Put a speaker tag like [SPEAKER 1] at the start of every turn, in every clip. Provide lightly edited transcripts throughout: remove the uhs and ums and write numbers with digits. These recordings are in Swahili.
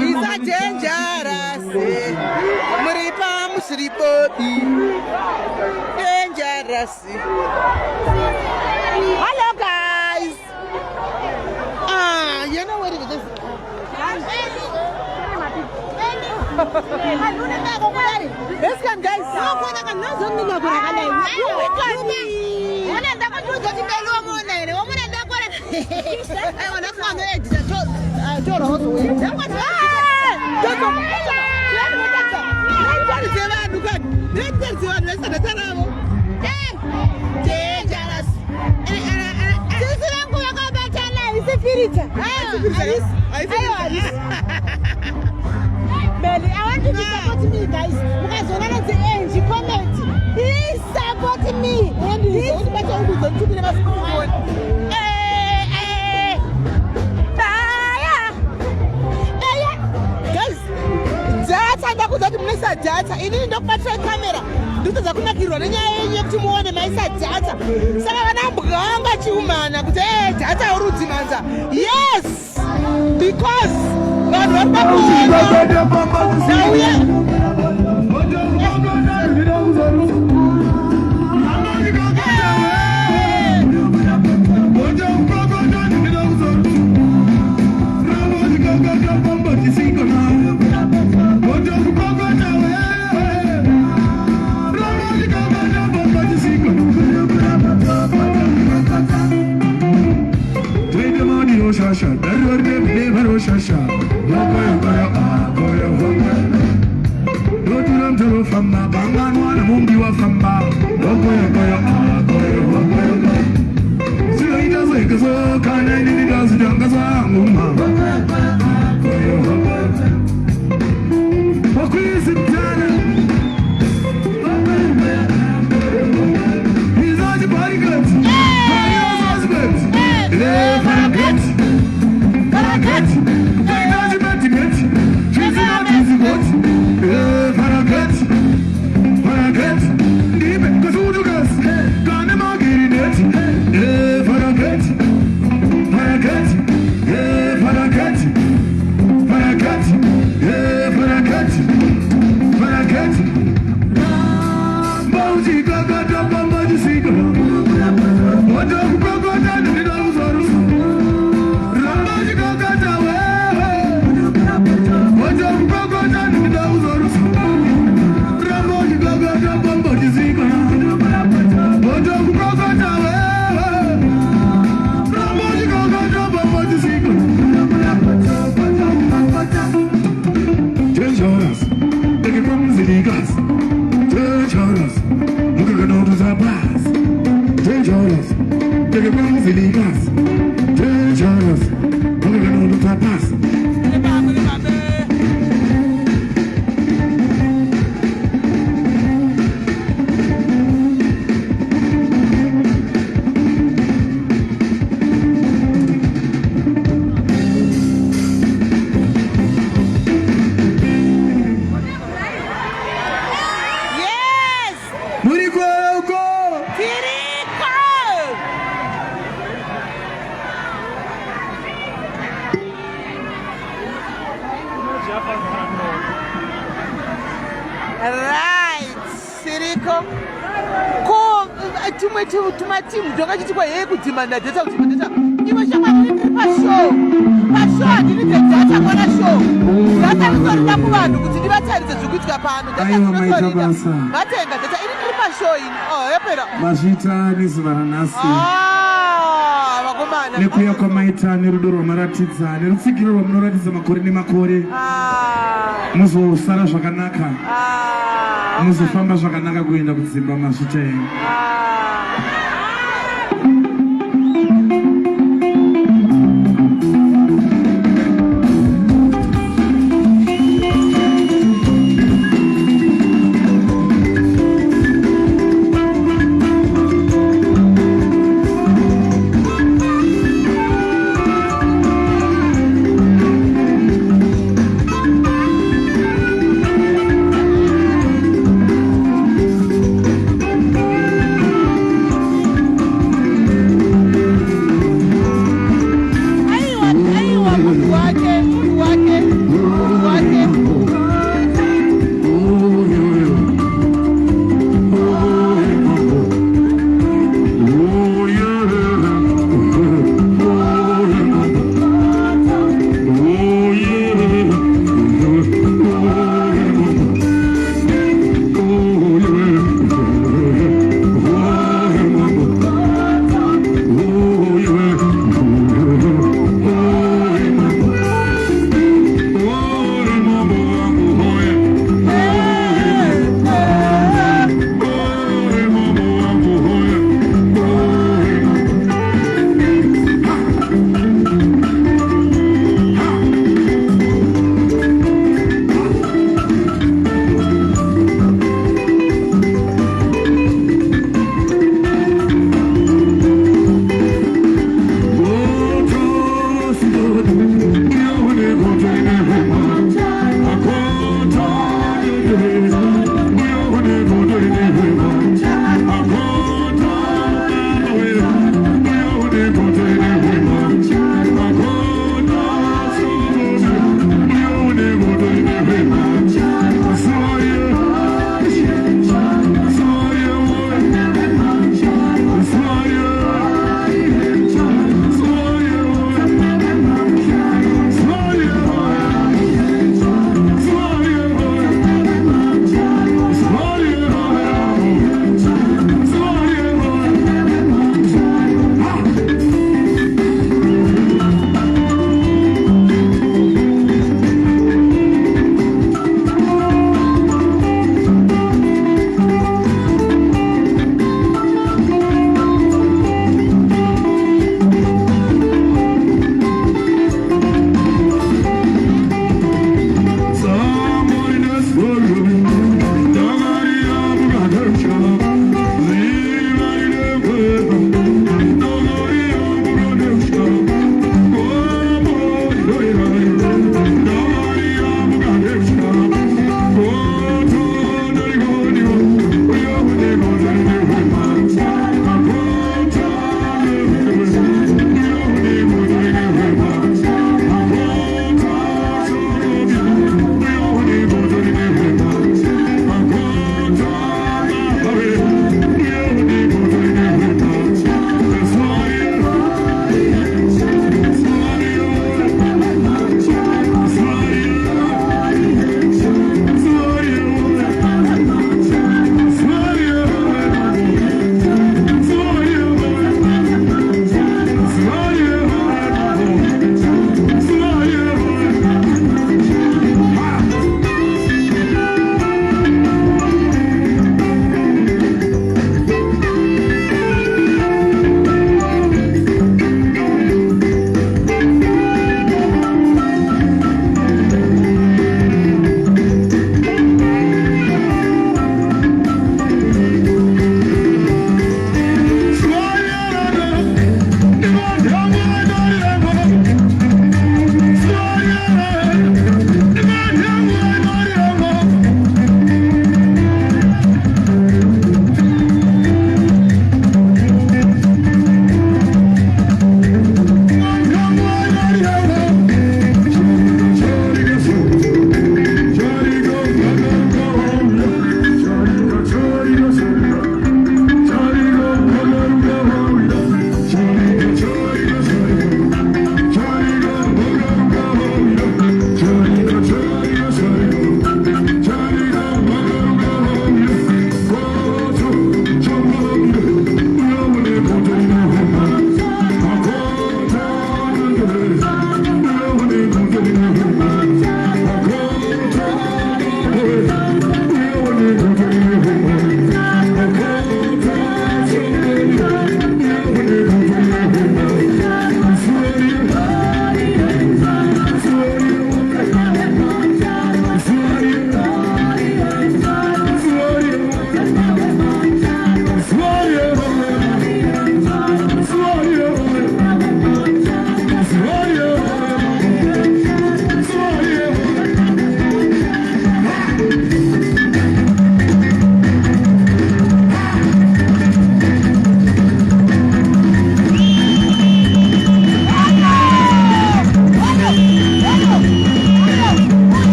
[SPEAKER 1] He's a dangerous. Muripa Musripoti. Dangerous. Hello, guys. You know what it is? Let's go, guys. Belly, I want you to support me, guys. Because when I say Angie, comment. He's supporting me. And he's better to be the guys, data ndakuza kuti munesa data. Ini ndokubata camera. Ndikuza kunakirwa nenyaya yekuti muone maisa data. Saka vanambwanga chiumana kuti data urudzi manza. Yes! Because God was right, Siriko. Tumatimu ndakachitwa yeye kudzimana data kudzimana iwe shaka pashow ndiri data kwana show data ndinoda kuvanhu kuti ndivatarise zvikuitika pano vatenga data iri pashow ini yapera
[SPEAKER 2] mazvita nezuva ranhasi
[SPEAKER 1] vakomana
[SPEAKER 2] nekuuya kwamaita nerudo rwamaratidza nerutsigiro rwamunoratidza makore nemakore muzosara zvakanaka muzofamba zvakanaka kuenda kudzimba mazvita enyu.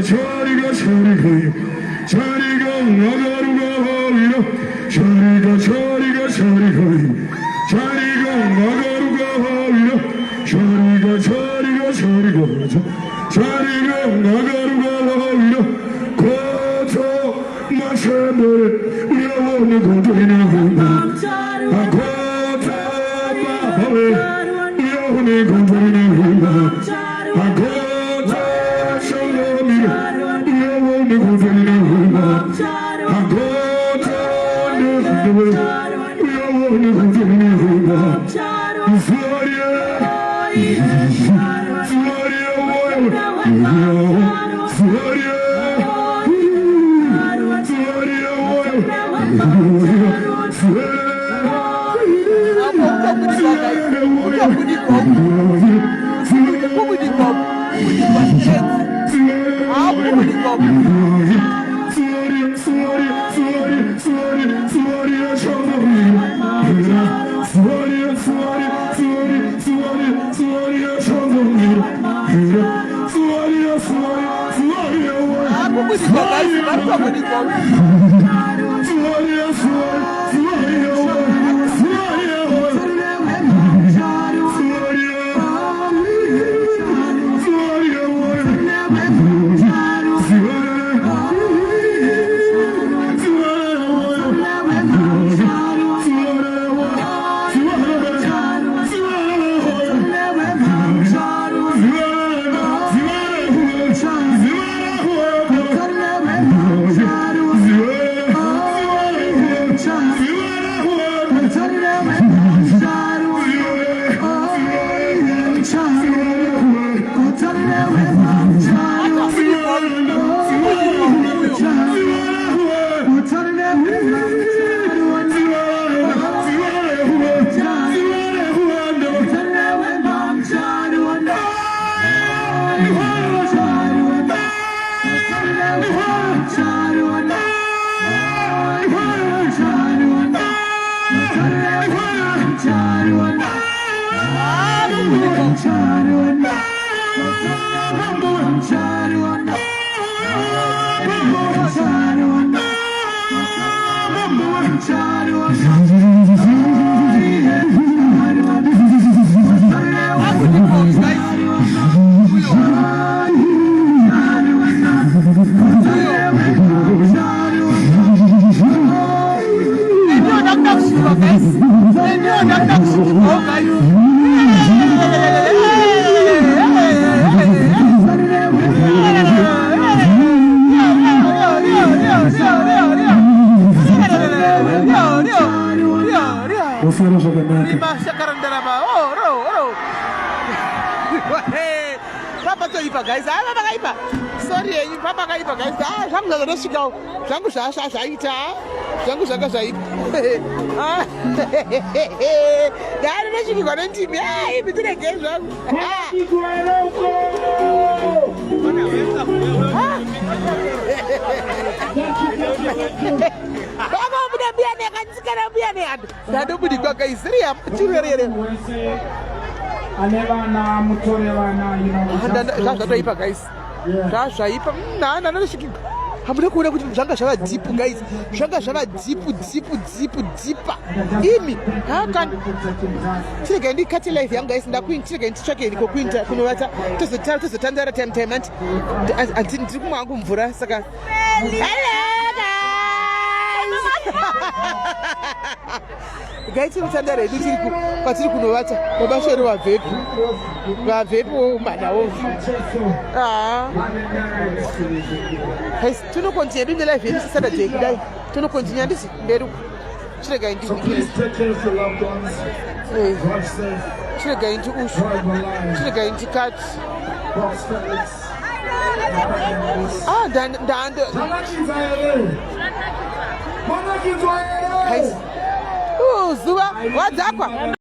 [SPEAKER 2] chariga chariga magaruga havira chariga chariga chariga magaruga havira chariga magaruga havira koto mashendere uyabone kontorina hunda akota bahawe uyabone kontorina hunda akota shalomira uyabone kontorina hunda akota ndewe uyabone kontorina hunda Suaria
[SPEAKER 1] guys, sorry, papa kaipa guys. Jangu zashika, jangu shasha shaita, jangu shaka shaita. Dad, let's go on TV. Hey, we did it again, jangu. Baba, buda biane kan sekarang biane ad. Dadu budi gua guys, serius, curi.
[SPEAKER 3] Alevana mutorevana
[SPEAKER 1] zvaipa guys zvaipa nana shiki hamuna kuona kuti zvanga zvava dzipu guys zvanga zvava dzipa imi hakani chiregai ndikati life yangu guys chiregai nditsvake kokuinda kunovata tozotandara time anti ndiri kumwa wangu mvura saka guys tiri redu kwatiri kunovata mabashori vabvepi woumanawo guys tinokontinya dinde life yedu saturday kudai tinokontinya ndisi mberi chiregai chiregai ndi ushu chiregai ndikati guys zuva wadzakwa